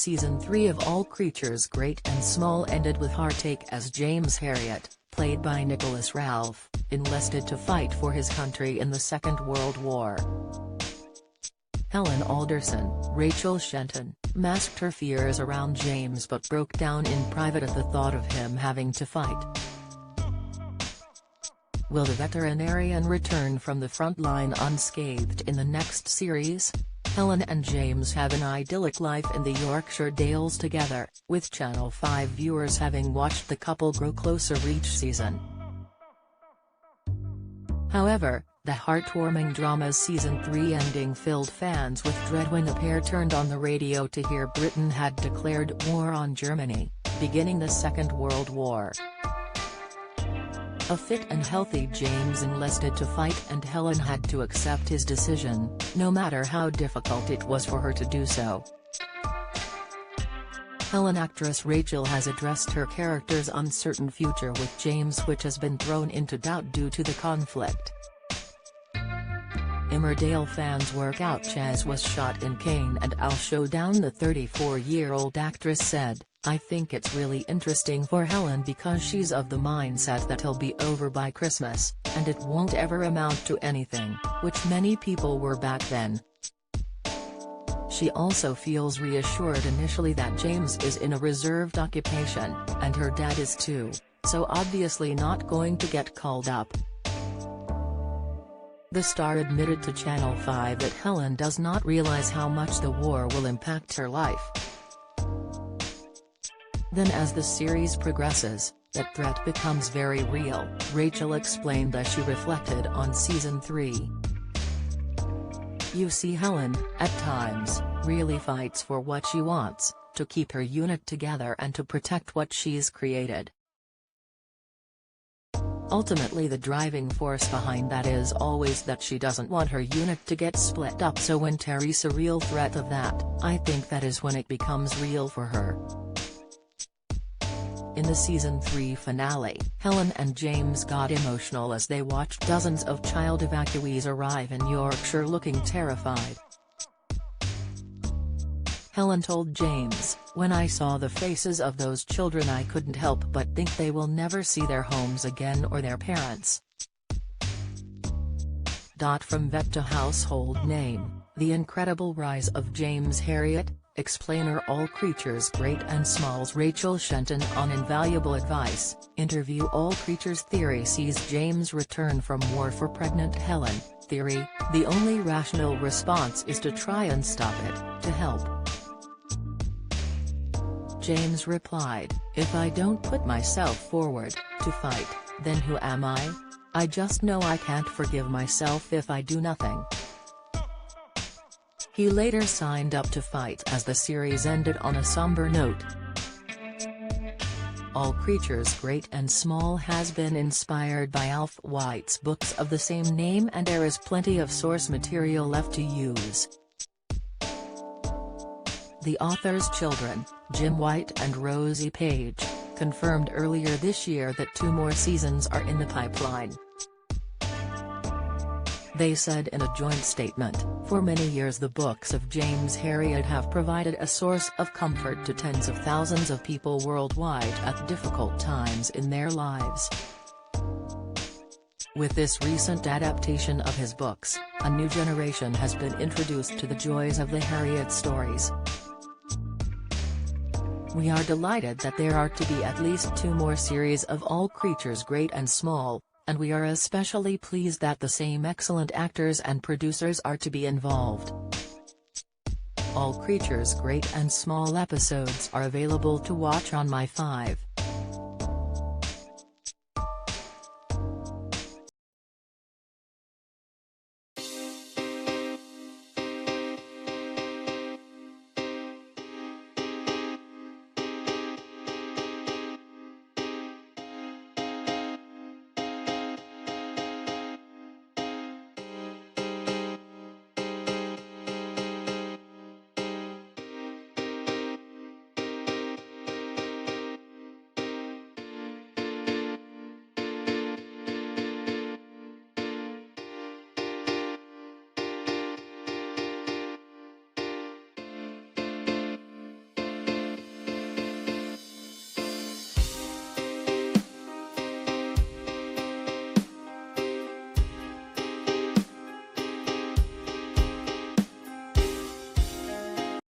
Season 3 of All Creatures Great and Small ended with heartache as James Herriot, played by Nicholas Ralph, enlisted to fight for his country in the Second World War. Helen Alderson, Rachel Shenton, masked her fears around James but broke down in private at the thought of him having to fight. Will the veterinarian return from the front line unscathed in the next series? Helen and James have an idyllic life in the Yorkshire Dales together, with Channel 5 viewers having watched the couple grow closer each season. However, the heartwarming drama's Season 3 ending filled fans with dread when the pair turned on the radio to hear Britain had declared war on Germany, beginning the Second World War. A fit and healthy James enlisted to fight and Helen had to accept his decision, no matter how difficult it was for her to do so. Helen actress Rachel has addressed her character's uncertain future with James, which has been thrown into doubt due to the conflict. Emmerdale fans work out Chaz was shot in Cain and I'll showdown, the 34-year-old actress said. I think it's really interesting for Helen because she's of the mindset that he'll be over by Christmas, and it won't ever amount to anything, which many people were back then. She also feels reassured initially that James is in a reserved occupation, and her dad is too, so obviously not going to get called up. The star admitted to Channel 5 that Helen does not realize how much the war will impact her life. Then as the series progresses, that threat becomes very real, Rachel explained as she reflected on Season 3. You see, Helen, at times, really fights for what she wants, to keep her unit together and to protect what she's created. Ultimately the driving force behind that is always that she doesn't want her unit to get split up, so when Terry's a real threat of that, I think that is when it becomes real for her. In the Season 3 finale, Helen and James got emotional as they watched dozens of child evacuees arrive in Yorkshire looking terrified. Helen told James, "When I saw the faces of those children I couldn't help but think they will never see their homes again or their parents." From vet to household name, the incredible rise of James Herriot, explainer All Creatures Great and Small's Rachel Shenton on invaluable advice, interview All Creatures Theory sees James return from war for pregnant Helen, Theory, the only rational response is to try and stop it, to help. James replied, "If I don't put myself forward, to fight, then who am I? I just know I can't forgive myself if I do nothing." He later signed up to fight as the series ended on a somber note. All Creatures Great and Small has been inspired by Alf White's books of the same name and there is plenty of source material left to use. The author's children, Jim White and Rosie Page, confirmed earlier this year that 2 more seasons are in the pipeline. They said in a joint statement, "For many years the books of James Herriot have provided a source of comfort to tens of thousands of people worldwide at difficult times in their lives." With this recent adaptation of his books, a new generation has been introduced to the joys of the Herriot stories. "We are delighted that there are to be at least 2 more series of All Creatures Great and Small, and we are especially pleased that the same excellent actors and producers are to be involved." All Creatures Great and Small episodes are available to watch on My5.